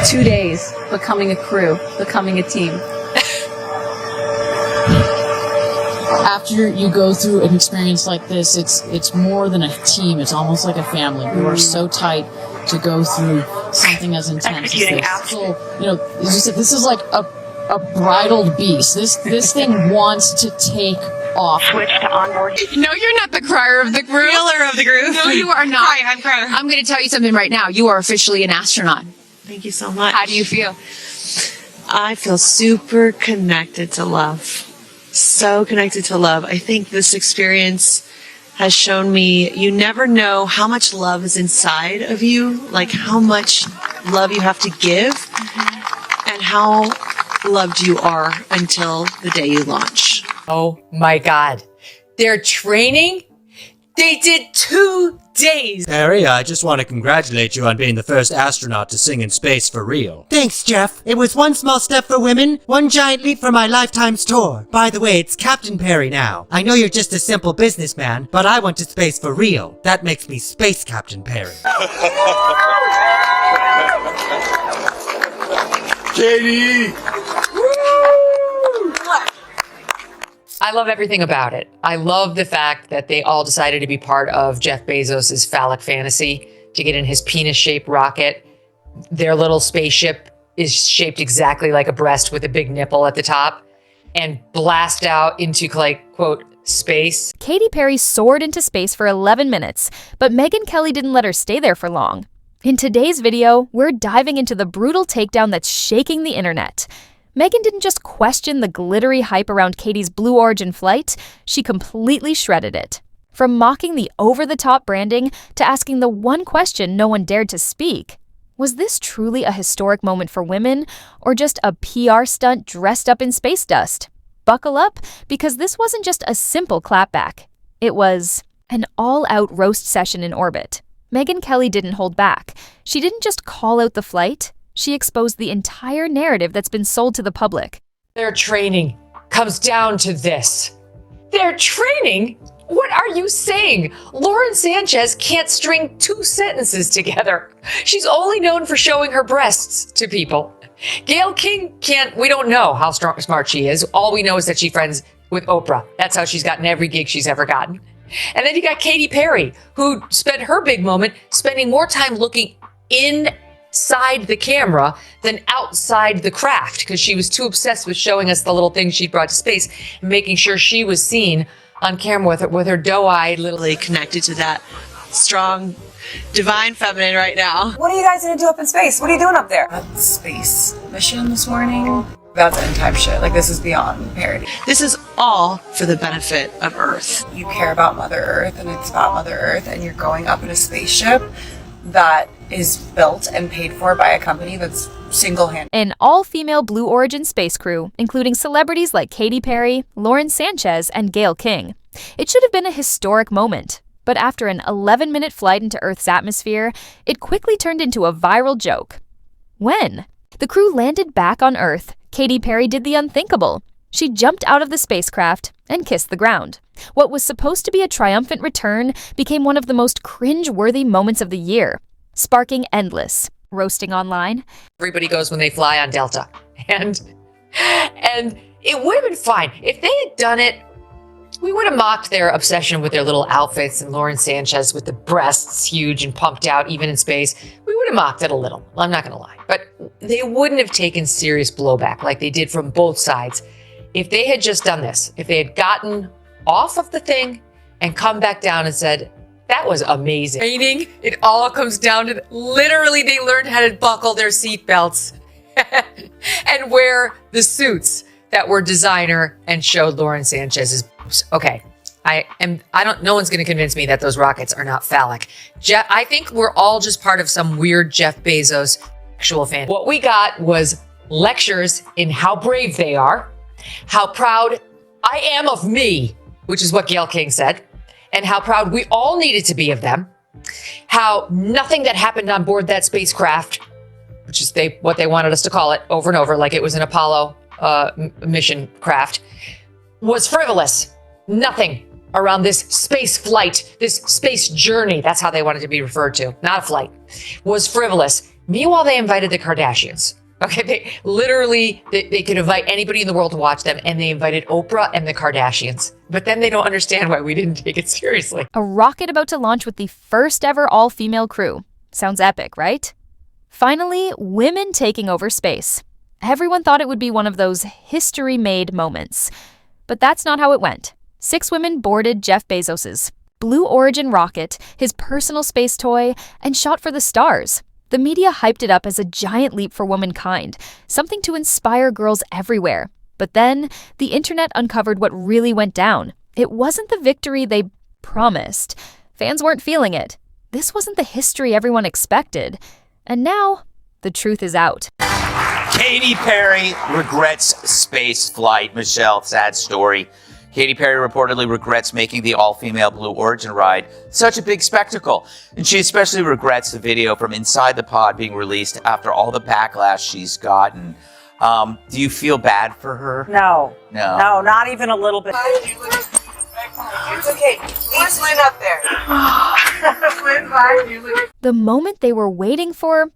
2 days, becoming a crew, becoming a team. After you go through an experience like this, it's more than a team. It's almost like a family. You are so tight to go through something as intense as this. So, this is like a bridled beast. This thing wants to take off. Switch to onboard. No, you're not the crier of the group. Reeler of the group. No, you are not. I'm crying. I'm going to tell you something right now. You are officially an astronaut. Thank you so much. How do you feel? I feel super connected to love. So connected to love. I think this experience has shown me you never know how much love is inside of you, like how much love you have to give, and how loved you are until the day you launch. Oh my God. They're training? They did 2 days. Perry, I just want to congratulate you on being the first astronaut to sing in space for real. Thanks, Jeff. It was one small step for women, one giant leap for my lifetime's tour. By the way, it's Captain Perry now. I know you're just a simple businessman, but I went to space for real. That makes me Space Captain Perry. Katy! I love everything about it. I love the fact that they all decided to be part of Jeff Bezos' phallic fantasy to get in his penis-shaped rocket. Their little spaceship is shaped exactly like a breast with a big nipple at the top and blast out into, like, quote, space. Katy Perry soared into space for 11 minutes, but Megyn Kelly didn't let her stay there for long. In today's video, we're diving into the brutal takedown that's shaking the internet. Megyn didn't just question the glittery hype around Katy's Blue Origin flight, she completely shredded it. From mocking the over-the-top branding to asking the one question no one dared to speak. Was this truly a historic moment for women, or just a PR stunt dressed up in space dust? Buckle up, because this wasn't just a simple clapback. It was an all-out roast session in orbit. Megyn Kelly didn't hold back. She didn't just call out the flight. She exposed the entire narrative that's been sold to the public. Their training comes down to this. Their training? What are you saying? Lauren Sanchez can't string 2 sentences together. She's only known for showing her breasts to people. Gayle King we don't know how smart she is. All we know is that she's friends with Oprah. That's how she's gotten every gig she's ever gotten. And then you got Katy Perry, who spent her big moment spending more time looking inside the camera than outside the craft, because she was too obsessed with showing us the little things she'd brought to space and making sure she was seen on camera with her doe-eyed little... Really connected to that strong, divine feminine right now. What are you guys gonna do up in space? What are you doing up there? Space mission this morning. That's end type shit. Like, this is beyond parody. This is all for the benefit of Earth. You care about Mother Earth, and it's about Mother Earth, and you're going up in a spaceship that is built and paid for by a company that's single-handed. An all-female Blue Origin space crew, including celebrities like Katy Perry, Lauren Sanchez, and Gayle King. It should have been a historic moment, but after an 11-minute flight into Earth's atmosphere, it quickly turned into a viral joke. When the crew landed back on Earth, Katy Perry did the unthinkable. She jumped out of the spacecraft and kissed the ground. What was supposed to be a triumphant return became one of the most cringe-worthy moments of the year, sparking endless roasting online. Everybody goes when they fly on Delta. And it would have been fine. If they had done it, we would have mocked their obsession with their little outfits and Lauren Sanchez with the breasts huge and pumped out even in space. We would have mocked it a little. I'm not going to lie. But they wouldn't have taken serious blowback like they did from both sides. If they had just done this, if they had gotten off of the thing and come back down and said, that was amazing. Training, it all comes down to, literally they learned how to buckle their seatbelts and wear the suits that were designer and showed Lauren Sanchez's boobs. Okay, no one's gonna convince me that those rockets are not phallic. I think we're all just part of some weird Jeff Bezos sexual fan. What we got was lectures in how brave they are, how proud I am of me, which is what Gayle King said, and how proud we all needed to be of them, how nothing that happened on board that spacecraft, which is what they wanted us to call it over and over, like it was an Apollo mission craft, was frivolous. Nothing around this space flight, this space journey, that's how they wanted to be referred to, not a flight, was frivolous. Meanwhile, they invited the Kardashians. Okay, they could invite anybody in the world to watch them, and they invited Oprah and the Kardashians. But then they don't understand why we didn't take it seriously. A rocket about to launch with the first ever all-female crew. Sounds epic, right? Finally, women taking over space. Everyone thought it would be one of those history-made moments. But that's not how it went. 6 women boarded Jeff Bezos's Blue Origin rocket, his personal space toy, and shot for the stars. The media hyped it up as a giant leap for womankind, something to inspire girls everywhere. But then, the internet uncovered what really went down. It wasn't the victory they promised. Fans weren't feeling it. This wasn't the history everyone expected. And now, the truth is out. Katy Perry regrets space flight. Michelle, sad story. Katy Perry reportedly regrets making the all-female Blue Origin ride such a big spectacle. And she especially regrets the video from inside the pod being released after all the backlash she's gotten. Do you feel bad for her? No. No. No, not even a little bit. It's okay. Leave Lynn up there. The moment they were waiting for,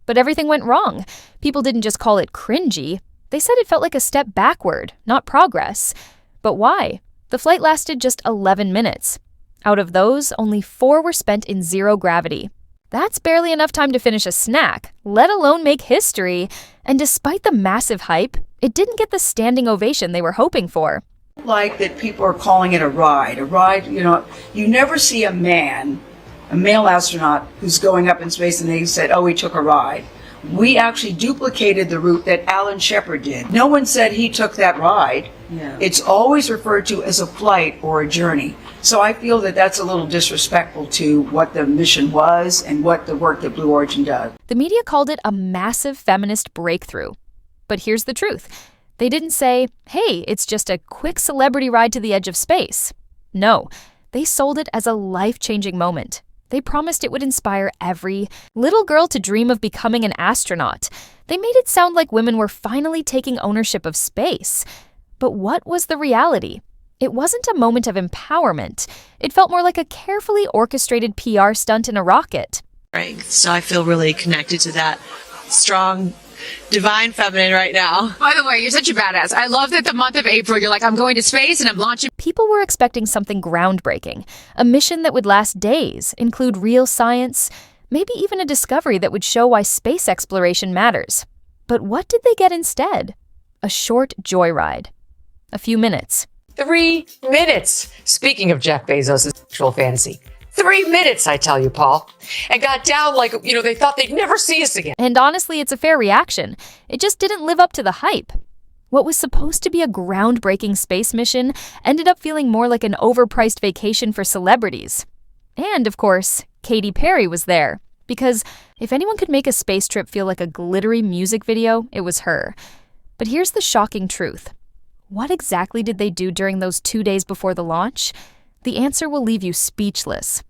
but everything went wrong. People didn't just call it cringy. They said it felt like a step backward, not progress. But why? The flight lasted just 11 minutes. Out of those, only 4 were spent in zero gravity. That's barely enough time to finish a snack, let alone make history. And despite the massive hype, it didn't get the standing ovation they were hoping for. Like that people are calling it a ride. A ride, you never see a male astronaut who's going up in space and they said, oh, he took a ride. We actually duplicated the route that Alan Shepard did. No one said he took that ride. Yeah. It's always referred to as a flight or a journey. So I feel that that's a little disrespectful to what the mission was and what the work that Blue Origin does. The media called it a massive feminist breakthrough. But here's the truth. They didn't say, hey, it's just a quick celebrity ride to the edge of space. No, they sold it as a life-changing moment. They promised it would inspire every little girl to dream of becoming an astronaut. They made it sound like women were finally taking ownership of space. But what was the reality? It wasn't a moment of empowerment. It felt more like a carefully orchestrated PR stunt in a rocket. Right. So I feel really connected to that strong, divine feminine right now. By the way, you're such a badass. I love that the month of April, you're like, I'm going to space and I'm launching. People were expecting something groundbreaking, a mission that would last days, include real science, maybe even a discovery that would show why space exploration matters. But what did they get instead? A short joyride. A few minutes. 3 minutes. Speaking of Jeff Bezos' sexual fantasy. 3 minutes, I tell you, Paul. And got down like, they thought they'd never see us again. And honestly, it's a fair reaction. It just didn't live up to the hype. What was supposed to be a groundbreaking space mission ended up feeling more like an overpriced vacation for celebrities. And, of course, Katy Perry was there. Because if anyone could make a space trip feel like a glittery music video, it was her. But here's the shocking truth. What exactly did they do during those 2 days before the launch? The answer will leave you speechless.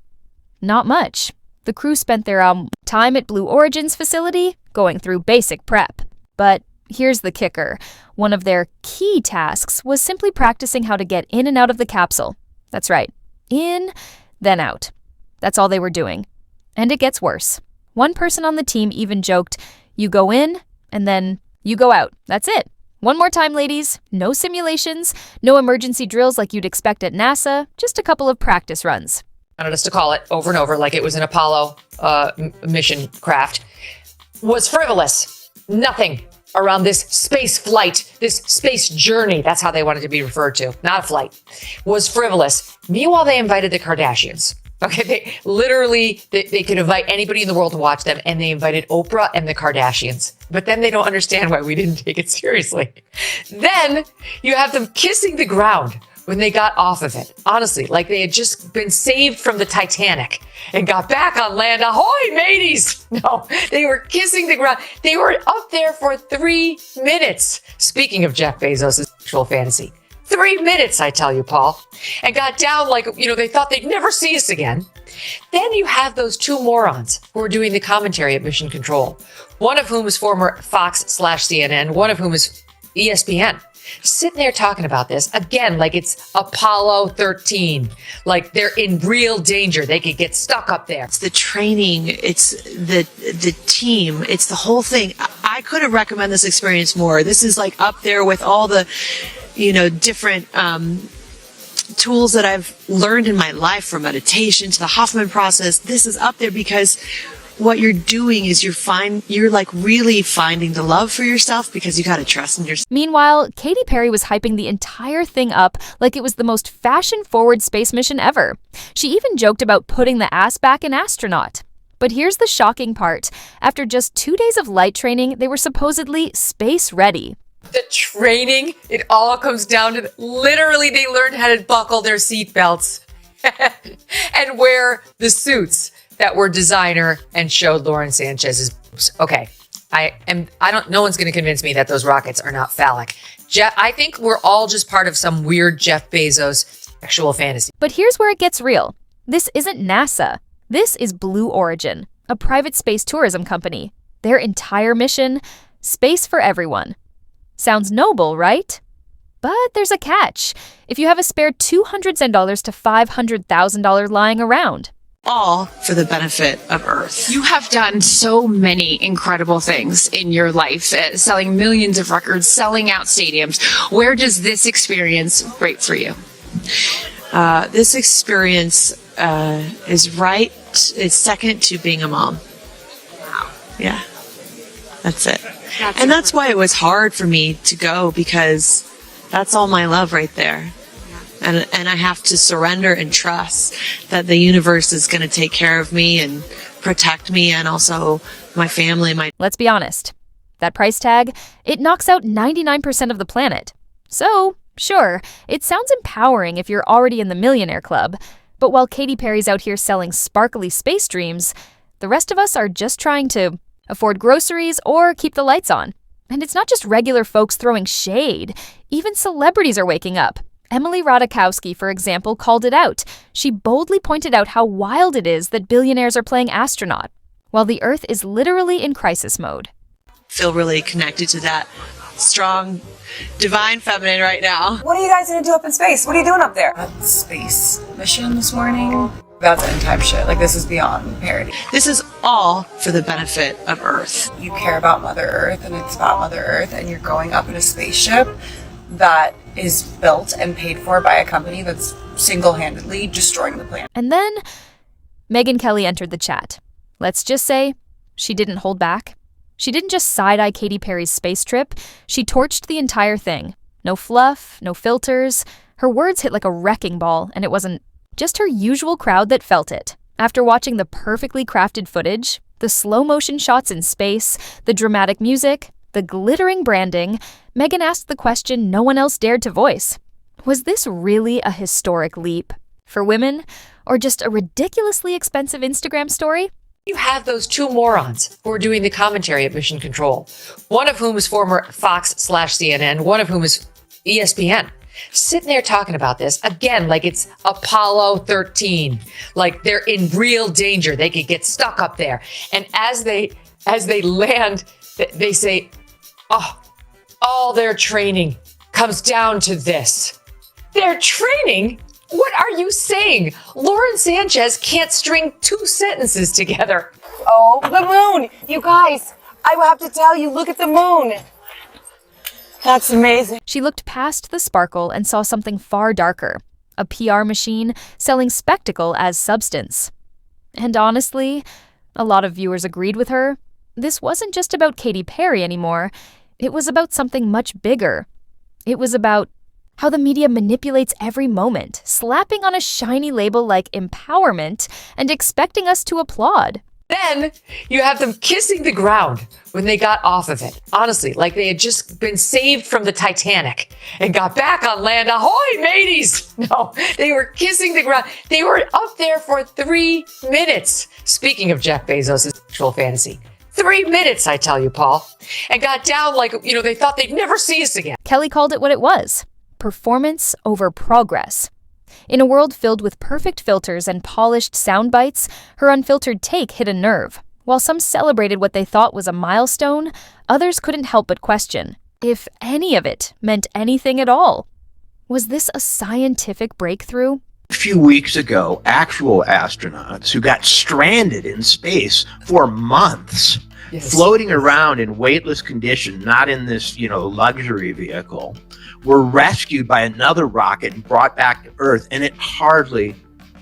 Not much. The crew spent their time at Blue Origin's facility going through basic prep. But here's the kicker. One of their key tasks was simply practicing how to get in and out of the capsule. That's right. In, then out. That's all they were doing. And it gets worse. One person on the team even joked, you go in, and then you go out. That's it. One more time, ladies. No simulations, no emergency drills like you'd expect at NASA, just a couple of practice runs. I wanted us to call it over and over like it was an Apollo mission craft, was frivolous. Nothing around this space flight, this space journey, that's how they wanted to be referred to, not a flight, was frivolous. Meanwhile, they invited the Kardashians. Okay, they could invite anybody in the world to watch them, and they invited Oprah and the Kardashians. But then they don't understand why we didn't take it seriously. Then you have them kissing the ground when they got off of it. Honestly, like they had just been saved from the Titanic and got back on land. Ahoy, mateys! No, they were kissing the ground. They were up there for 3 minutes. Speaking of Jeff Bezos' sexual fantasy. 3 minutes, I tell you, Paul. And got down like, they thought they'd never see us again. Then you have those 2 morons who are doing the commentary at Mission Control. One of whom is former Fox/CNN, one of whom is ESPN. sitting there talking about this again, like it's Apollo 13, like they're in real danger. They could get stuck up there. It's the training. It's the team. It's the whole thing. I couldn't recommend this experience more. This is like up there with all the, different tools that I've learned in my life, from meditation to the Hoffman process. This is up there because what you're doing is you're like really finding the love for yourself, because you got to trust in yourself. Meanwhile, Katy Perry was hyping the entire thing up like it was the most fashion-forward space mission ever. She even joked about putting the ass back in astronaut. But here's the shocking part. After just 2 days of light training, they were supposedly space ready. The training, it all comes down to literally they learned how to buckle their seatbelts and wear the suits that were designer and showed Lauren Sanchez's boobs. Okay, no one's going to convince me that those rockets are not phallic. I think we're all just part of some weird Jeff Bezos sexual fantasy. But here's where it gets real. This isn't NASA. This is Blue Origin, a private space tourism company. Their entire mission, space for everyone. Sounds noble, right? But there's a catch. If you have a spare $200,000 to $500,000 lying around. All for the benefit of Earth. You have done so many incredible things in your life, selling millions of records, selling out stadiums. Where does this experience rate for you? This experience is right. It's second to being a mom. Wow. Yeah, that's it. And that's why it was hard for me to go, because that's all my love right there. And I have to surrender and trust that the universe is going to take care of me and protect me, and also my family. Let's be honest. That price tag, it knocks out 99% of the planet. So, sure, it sounds empowering if you're already in the millionaire club. But while Katy Perry's out here selling sparkly space dreams, the rest of us are just trying to afford groceries or keep the lights on. And it's not just regular folks throwing shade. Even celebrities are waking up. Emily Ratajkowski, for example, called it out. She boldly pointed out how wild it is that billionaires are playing astronaut, while the Earth is literally in crisis mode. Feel really connected to that strong, divine feminine right now. What are you guys gonna do up in space? What are you doing up there? A space mission this morning. That's end time shit. Like, this is beyond parody. This is all for the benefit of Earth. You care about Mother Earth, and it's about Mother Earth, and you're going up in a spaceship that is built and paid for by a company that's single-handedly destroying the planet. And then Megyn Kelly entered the chat. Let's just say she didn't hold back. She didn't just side-eye Katy Perry's space trip. She torched the entire thing. No fluff, no filters. Her words hit like a wrecking ball, and it wasn't just her usual crowd that felt it. After watching the perfectly crafted footage, the slow-motion shots in space, the dramatic music, the glittering branding, Megyn asked the question no one else dared to voice. Was this really a historic leap for women, or just a ridiculously expensive Instagram story? You have those two morons who are doing the commentary at Mission Control, one of whom is former Fox/CNN, one of whom is ESPN, sitting there talking about this again, like it's Apollo 13, like they're in real danger. They could get stuck up there. And as they land, they say, oh, all their training comes down to this. Their training? What are you saying? Lauren Sanchez can't string two sentences together. Oh, the moon! You guys, I will have to tell you, look at the moon. That's amazing. She looked past the sparkle and saw something far darker. A PR machine selling spectacle as substance. And honestly, a lot of viewers agreed with her. This wasn't just about Katy Perry anymore. It was about something much bigger. It was about how the media manipulates every moment, slapping on a shiny label like empowerment and expecting us to applaud. Then you have them kissing the ground when they got off of it. Honestly, like they had just been saved from the Titanic and got back on land. Ahoy, mateys! No, they were kissing the ground. They were up there for 3 minutes. Speaking of Jeff Bezos' sexual fantasy. 3 minutes, I tell you, Paul. And got down like, they thought they'd never see us again. Kelly called it what it was. Performance over progress. In a world filled with perfect filters and polished sound bites, her unfiltered take hit a nerve. While some celebrated what they thought was a milestone, others couldn't help but question, if any of it meant anything at all. Was this a scientific breakthrough? A few weeks ago, actual astronauts who got stranded in space for months, floating around in weightless condition, not in this, luxury vehicle, were rescued by another rocket and brought back to Earth, and it hardly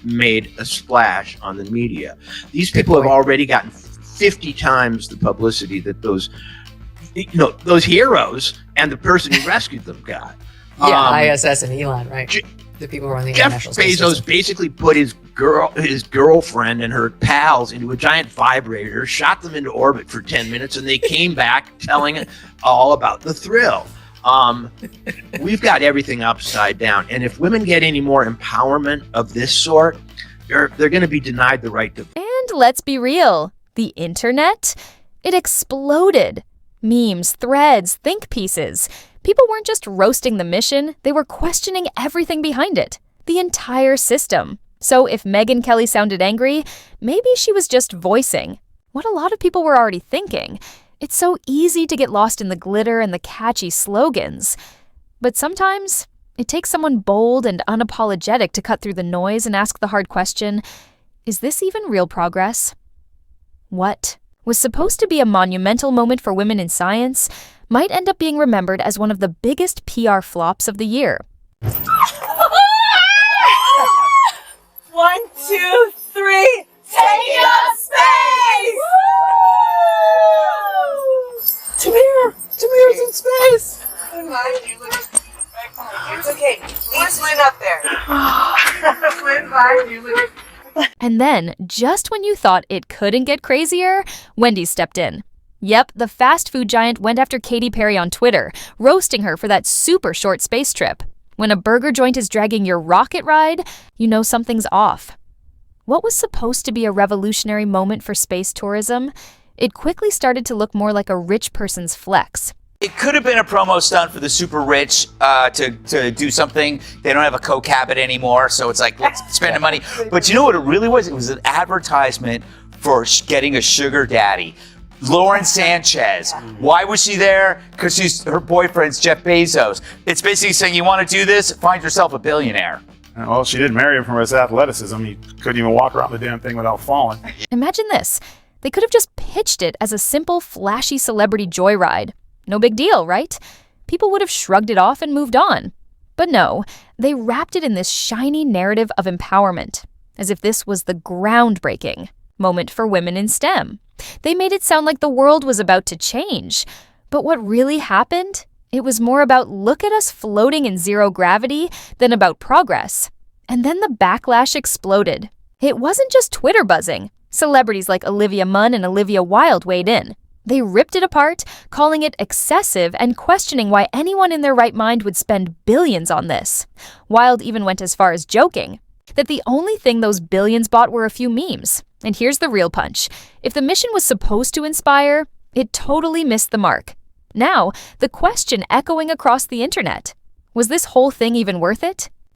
made a splash on the media. These people have already gotten 50 times the publicity that those heroes and the person who rescued them got. Yeah, ISS and Elon, right? The people who are on the Jeff International Space Station. Bezos basically put his girlfriend and her pals into a giant vibrator, shot them into orbit for 10 minutes, and they came back telling all about the thrill. We've got everything upside down, and if women get any more empowerment of this sort, they're going to be denied the right to. And let's be real, the internet? It exploded. Memes, threads, think pieces. People weren't just roasting the mission, they were questioning everything behind it. The entire system. So if Megyn Kelly sounded angry, maybe she was just voicing what a lot of people were already thinking. It's so easy to get lost in the glitter and the catchy slogans. But sometimes, it takes someone bold and unapologetic to cut through the noise and ask the hard question, is this even real progress? What was supposed to be a monumental moment for women in science might end up being remembered as one of the biggest PR flops of the year. 1, 2, 3, taking up space! Tamir's in space! It's okay, please went up there. And then, just when you thought it couldn't get crazier, Wendy's stepped in. Yep, the fast food giant went after Katy Perry on Twitter, roasting her for that super short space trip. When a burger joint is dragging your rocket ride, you know something's off. What was supposed to be a revolutionary moment for space tourism, it quickly started to look more like a rich person's flex. It could have been a promo stunt for the super rich to do something. They don't have a Coke habit anymore, so it's like, let's spend the money. But you know what it really was? It was an advertisement for getting a sugar daddy. Lauren Sanchez. Why was she there? Because her boyfriend's Jeff Bezos. It's basically saying, you want to do this? Find yourself a billionaire. Well, she did marry him for his athleticism. He couldn't even walk around the damn thing without falling. Imagine this. They could have just pitched it as a simple, flashy celebrity joyride. No big deal, right? People would have shrugged it off and moved on. But no, they wrapped it in this shiny narrative of empowerment, as if this was the groundbreaking moment for women in STEM. They made it sound like the world was about to change. But what really happened? It was more about look at us floating in zero gravity than about progress. And then the backlash exploded. It wasn't just Twitter buzzing. Celebrities like Olivia Munn and Olivia Wilde weighed in. They ripped it apart, calling it excessive and questioning why anyone in their right mind would spend billions on this. Wilde even went as far as joking that the only thing those billions bought were a few memes. And here's the real punch. If the mission was supposed to inspire, it totally missed the mark. Now, the question echoing across the internet, was this whole thing even worth it?